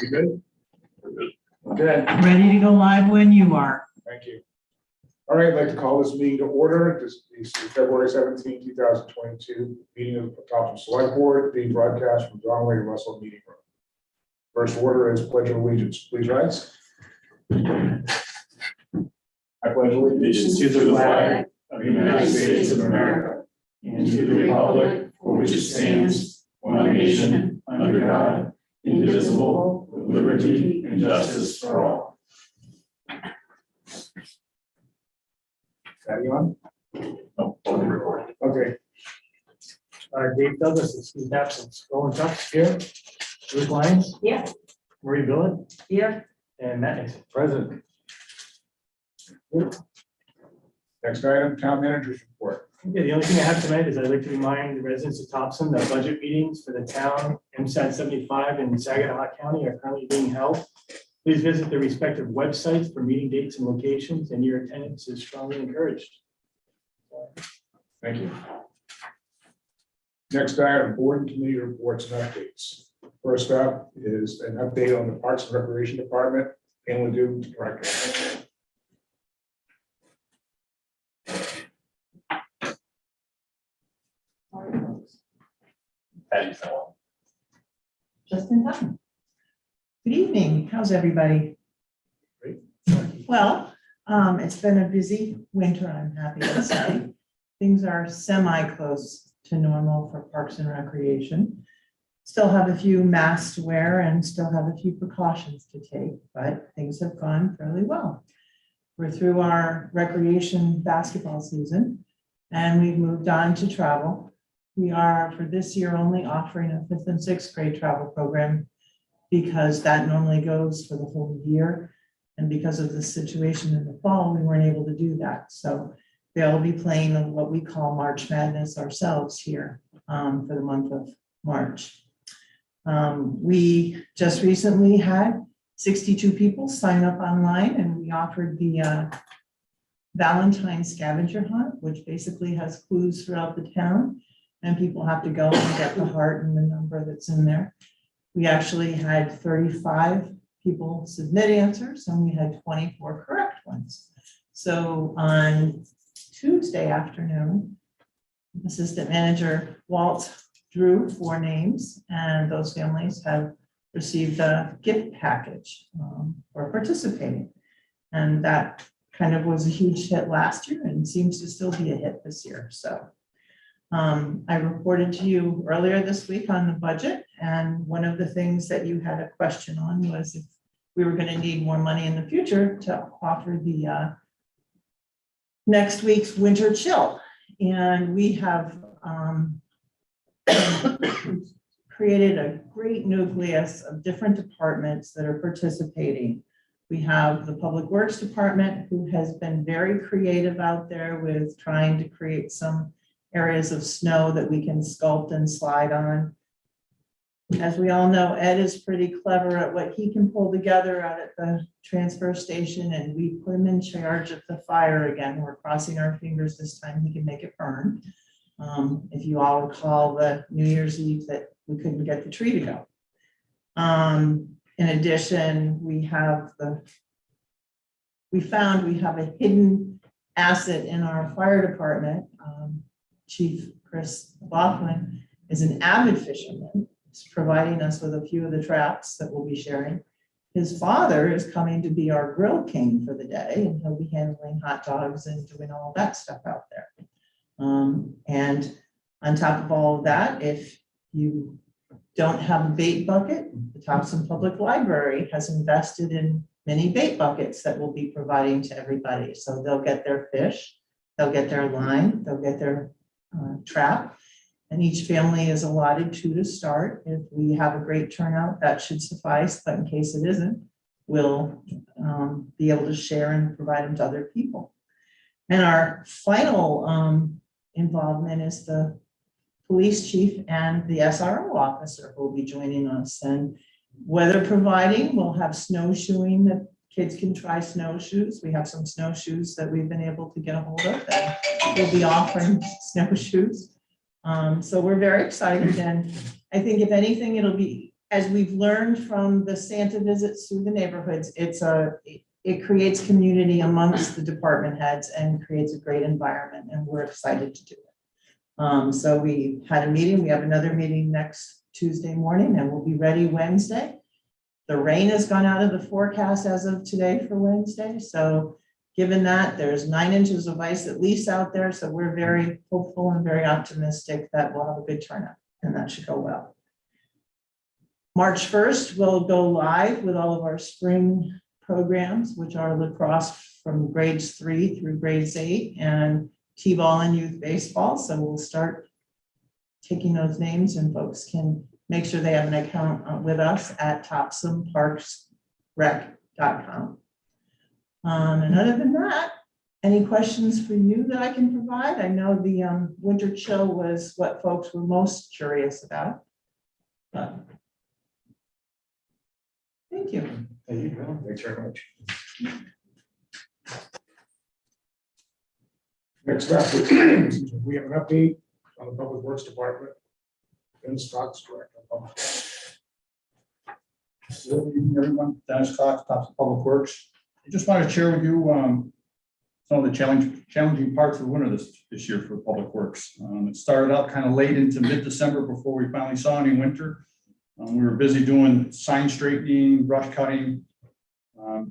You good? Okay, Ready to go live when you are. thank you. All right, I'd like to call this meeting to order. This is February 17, 2022, meeting of the Topsham Select Board being broadcast from John Ray Russell Meeting Room. First order is Pledge of Allegiance. Please rise. I pledge allegiance To the flag of the United States of America and to the republic for which it stands, one nation, under God, indivisible, with liberty and justice for all. Is that you on? No, on the record. Okay, Dave Douglas is his absence. Roland Tuck's here. Bruce Lyons, Yeah. Marie Billet, Here. and Matt Nixon, president. next item, Town Manager's Report. Okay, the only thing I have tonight is I'd like to remind the residents of Topsham that budget meetings for the town, MSAT 75 and Saginaw County are currently being held. Please visit the respective websites for meeting dates and locations, and your attendance is strongly encouraged. Thank you. Next item, Board and Committee Reports and Updates. First up is an update on the Parks and Recreation Department, Pamela Dukes, Director. Just in time. Good evening. How's everybody? Great. Well, it's been a busy winter, I'm happy to say. Things are semi-close to normal for Parks and Recreation. Still have a few masks to wear and still have a few precautions to take, but things have gone fairly well. We're through our recreation basketball season and we've moved on to travel. We are, for this year, only offering a 5th and 6th grade travel program because that normally goes for the whole year. And because of the situation in the fall, we weren't able to do that. So they'll be playing what we call March Madness ourselves here for the month of March. We just recently had 62 people sign up online and we offered the Valentine Scavenger hunt, which basically has clues throughout the town. And people have to go and get the heart and the number that's in there. We actually had 35 people submit answers and we had 24 correct ones. So on Tuesday afternoon, Assistant Manager Walt drew 4 names and those families have received a gift package for participating. And that kind of was a huge hit last year and seems to still be a hit this year. So I reported to you earlier this week on the budget, and one of the things that you had a question on was if we were going to need more money in the future to offer the next week's winter chill. And we have created a great nucleus of different departments that are participating. We have the Public Works Department, who has been very creative out there with trying to create some areas of snow that we can sculpt and slide on. As we all know, Ed is pretty clever at what he can pull together out at the transfer station, and we put him in charge of the fire again. We're crossing our fingers this time he can make it burn. If you all recall the New Year's Eve that we couldn't get the tree to go. In addition, we found we have a hidden asset in our fire department. Chief Chris Laughlin is an avid fisherman. He's providing us with a few of the traps that we'll be sharing. His father is coming to be our grill king for the day, and he'll be handling hot dogs and doing all that stuff out there. And on top of all of that, if you don't have a bait bucket, the Topsham Public Library has invested in many bait buckets that we'll be providing to everybody. So they'll get their fish, they'll get their line, they'll get their trap, and each family is allotted 2 to start. If we have a great turnout, that should suffice, but in case it isn't, we'll be able to share and provide them to other people. And our final involvement is the police chief and the SRO officer who will be joining us. And weather providing, we'll have snowshoeing that kids can try snowshoes. We have some snowshoes that we've been able to get a hold of, and we'll be offering snowshoes. So we're very excited, and I think if anything, it'll be as we've learned from the Santa visits through the neighborhoods, it creates community amongst the department heads and creates a great environment, and we're excited to do it. So we had a meeting, we have another meeting next Tuesday morning, and we'll be ready Wednesday. The rain has gone out of the forecast as of today for Wednesday, so given that, there's 9 inches of ice at least out there, so we're very hopeful and very optimistic that we'll have a good turnout, and that should go well. March 1st, we'll go live with all of our spring programs, which are lacrosse from grades 3 through grades 8, and T-ball and youth baseball. So we'll start taking those names, and folks can make sure they have an account with us at topshamparksrec.com. And other than that, any questions for you that I can provide? I know the winter chill was what folks were most curious about. But thank you. Thank you, Bill. Thanks very much. Next up, we have an update on the Public Works Department. Dennis Cox, Director of Public Works. Good evening, everyone. Dennis Cox, Topsham Public Works. I just wanted to share with you some of the challenging parts of the winter this year for Public Works. It started out kind of late into mid-December before we finally saw any winter. We were busy doing sign straightening, brush cutting.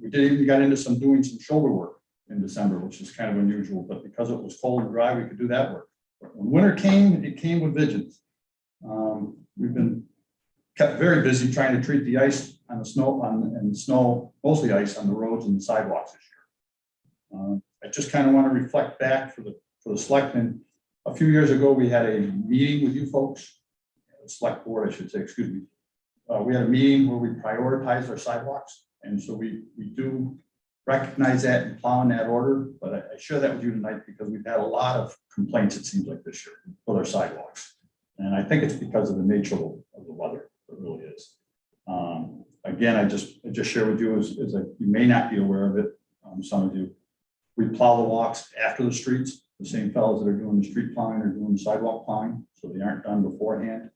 We even got into doing some shoulder work in December, which is kind of unusual, but because it was cold and dry, we could do that work. But when winter came, it came with vengeance. We've been kept very busy trying to treat the ice on the snow, mostly ice on the roads and the sidewalks this year. I just kind of want to reflect back for the selectmen. A few years ago, we had a meeting with you folks, the select board, I should say, excuse me. We had a meeting where we prioritized our sidewalks, and so we do recognize that and plow in that order. But I share that with you tonight because we've had a lot of complaints, it seems like, this year with our sidewalks, and I think it's because of the nature of the weather. It really is. Again, I just share with you as you may not be aware of it. Some of you, we plow the walks after the streets. The same fellows that are doing the street plowing are doing the sidewalk plowing, so they aren't done beforehand.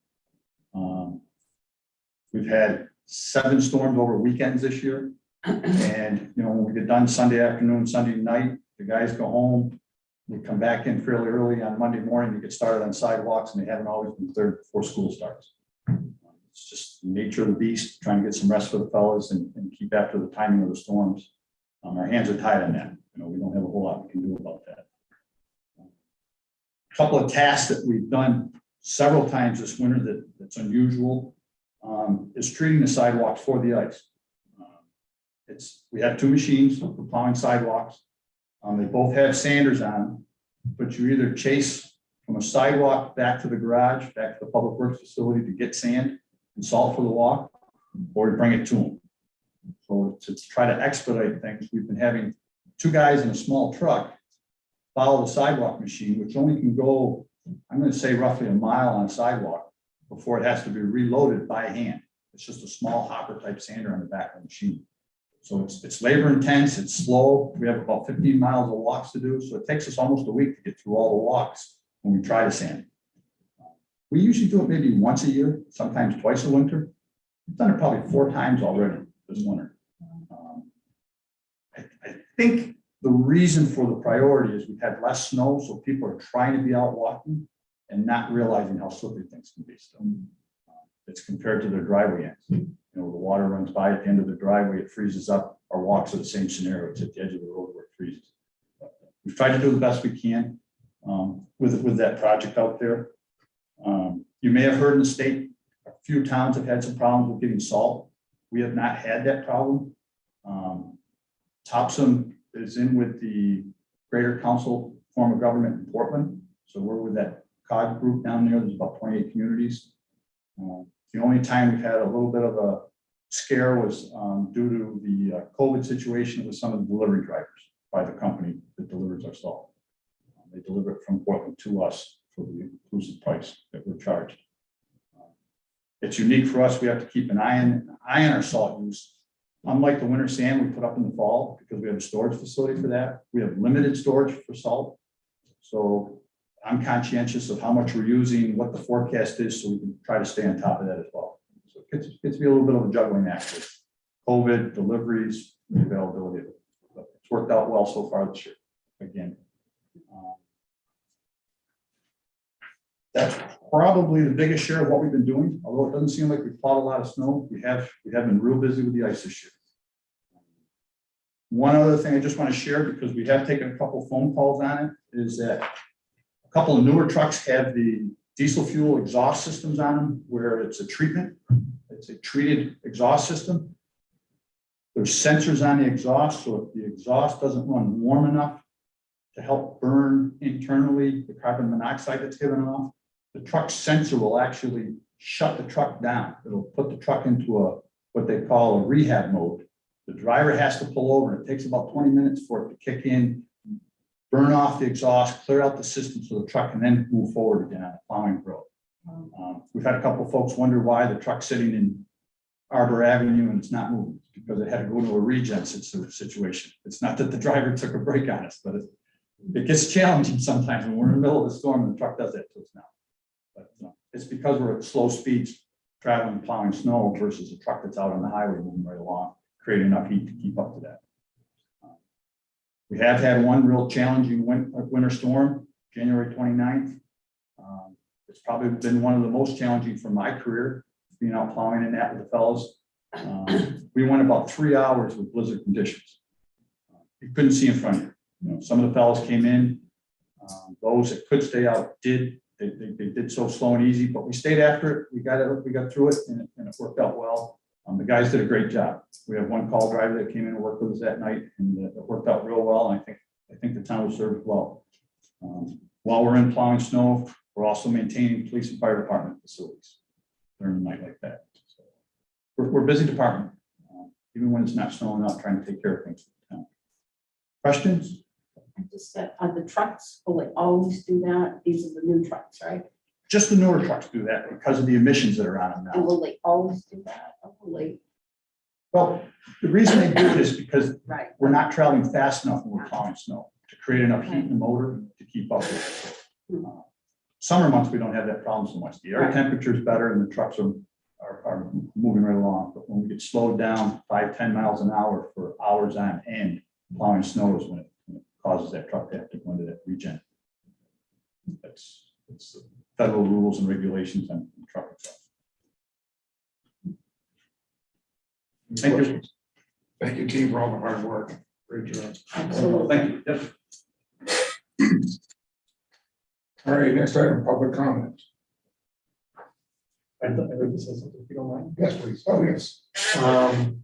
We've had 7 storms over weekends this year, and when we get done Sunday afternoon, Sunday night, the guys go home. We come back in fairly early on Monday morning to get started on sidewalks, and they haven't always been cleared before school starts. It's just the nature of the beast, trying to get some rest for the fellas and keep after the timing of the storms. Our hands are tied on that. We don't have a whole lot we can do about that. A couple of tasks that we've done several times this winter that's unusual is treating the sidewalks for the ice. We have 2 machines for plowing sidewalks. They both have sanders on, but you either chase from a sidewalk back to the garage, back to the Public Works facility to get sand and salt for the walk, or you bring it to them. So to try to expedite things, we've been having 2 guys in a small truck follow the sidewalk machine, which only can go, I'm going to say roughly a mile on a sidewalk before it has to be reloaded by hand. It's just a small hopper type sander on the back of the machine. So it's labor intense, it's slow. We have about 15 miles of walks to do. So it takes us almost a week to get through all the walks when we try to sand. We usually do it maybe once a year, sometimes twice a winter. We've done it probably 4 times already this winter. I think the reason for the priority is we've had less snow, so people are trying to be out walking and not realizing how slippery things can be still. It's compared to their driveway ends. The water runs by at the end of the driveway, it freezes up. Our walks are the same scenario. It's at the edge of the road where it freezes. We've tried to do the best we can with that project out there. You may have heard in the state, a few towns have had some problems with getting salt. We have not had that problem. Topsham is in with the Greater Council form of government in Portland. So we're with that COG group down there. There's about 28 communities. The only time we've had a little bit of a scare was due to the COVID situation with some of the delivery drivers by the company that delivers our salt. They deliver it from Portland to us for the inclusive price that we're charged. It's unique for us. We have to keep an eye on our salt use. Unlike the winter sand we put up in the fall, because we have a storage facility for that, we have limited storage for salt. So I'm conscientious of how much we're using, what the forecast is, so we can try to stay on top of that as well. So it gets to be a little bit of a juggling act with COVID, deliveries, and availability of it. But it's worked out well so far this year, again. That's probably the biggest share of what we've been doing, although it doesn't seem like we've plowed a lot of snow. We have been real busy with the ice this year. One other thing I just want to share, because we have taken a couple phone calls on it, is that a couple of newer trucks have the diesel fuel exhaust systems on them where it's a treatment. It's a treated exhaust system. There's sensors on the exhaust, so if the exhaust doesn't run warm enough to help burn internally the carbon monoxide that's given off, the truck sensor will actually shut the truck down. It'll put the truck into what they call a rehab mode. The driver has to pull over. It takes about 20 minutes for it to kick in, burn off the exhaust, clear out the system so the truck can then move forward again on a plowing road. We've had a couple of folks wonder why the truck's sitting in Arbor Avenue and it's not moving, because it had to go to a regen situation. It's not that the driver took a break on us, but it gets challenging sometimes when we're in the middle of the storm and the truck does that to us now. But it's because we're at slow speeds traveling, plowing snow versus a truck that's out on the highway moving right along, creating enough heat to keep up to that. We have had one real challenging winter storm, January 29th. It's probably been one of the most challenging for my career, being out plowing in that with the fellows. We went about 3 hours with blizzard conditions. You couldn't see in front of you. Some of the fellows came in. Those that could stay out did. They did so slow and easy, but we stayed after it. We got through it, and it worked out well. The guys did a great job. We have one call driver that came in and worked with us that night, and it worked out real well. And I think the town was served well. While we're in plowing snow, we're also maintaining police and fire department facilities during the night like that. So we're a busy department, even when it's not snowing out, trying to take care of things. Questions? I just said, are the trucks, will they always do that? These are the new trucks, right? Just the newer trucks do that because of the emissions that are on them And now. will they always do that? Or will they, Well, the reason they do it is because right? we're not traveling fast enough when we're plowing snow to create enough heat in the motor to keep up with it. Summer months, we don't have that problem so much. The air temperature is better and the trucks are moving right along. But when we get slowed down 5-10 miles an hour for hours on end, plowing snow is when it causes that truck to have to go into that regen. It's the federal rules and regulations on truck exhaust. Thank you. Thank you, team, for all the hard work. Great job. Absolutely. Thank you. Yep. All right, next item, public comment. I'd like to say something if you don't mind. Yes, please. Oh, yes. On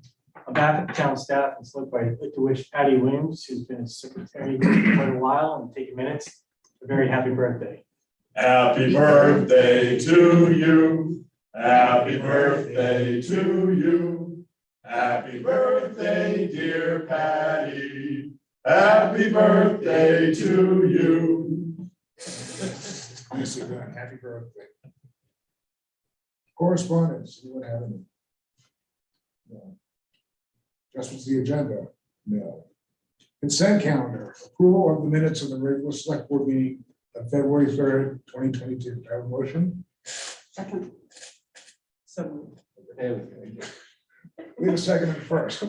behalf of the town staff and select board, I'd like to wish Patty Williams, who's been a secretary for quite a while and taking minutes, a very happy birthday. Happy birthday to you. Happy birthday to you. Happy birthday, dear Patty. Happy birthday to you. I see that. Happy birthday. Correspondence, anyone have any? No. Adjustments to the agenda? No. Consent calendar, approval of the minutes of the regular select board meeting of February 3rd, 2022. Do I have a motion? Second. So We have a second and first.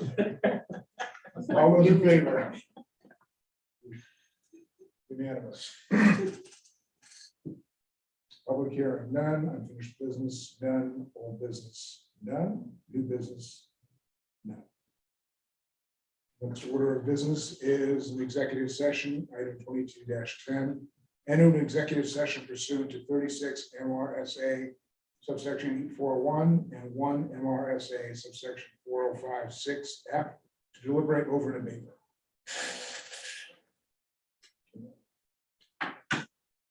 All those in favor? Unanimous. Public hearing, none. Unfinished business, none. Old business, none. New business, none. Next order of business is an executive session, item 22-10. Enter an executive session pursuant to 36 MRSA subsection 401 and 1 MRSA subsection 4056F to deliberate over an abatement.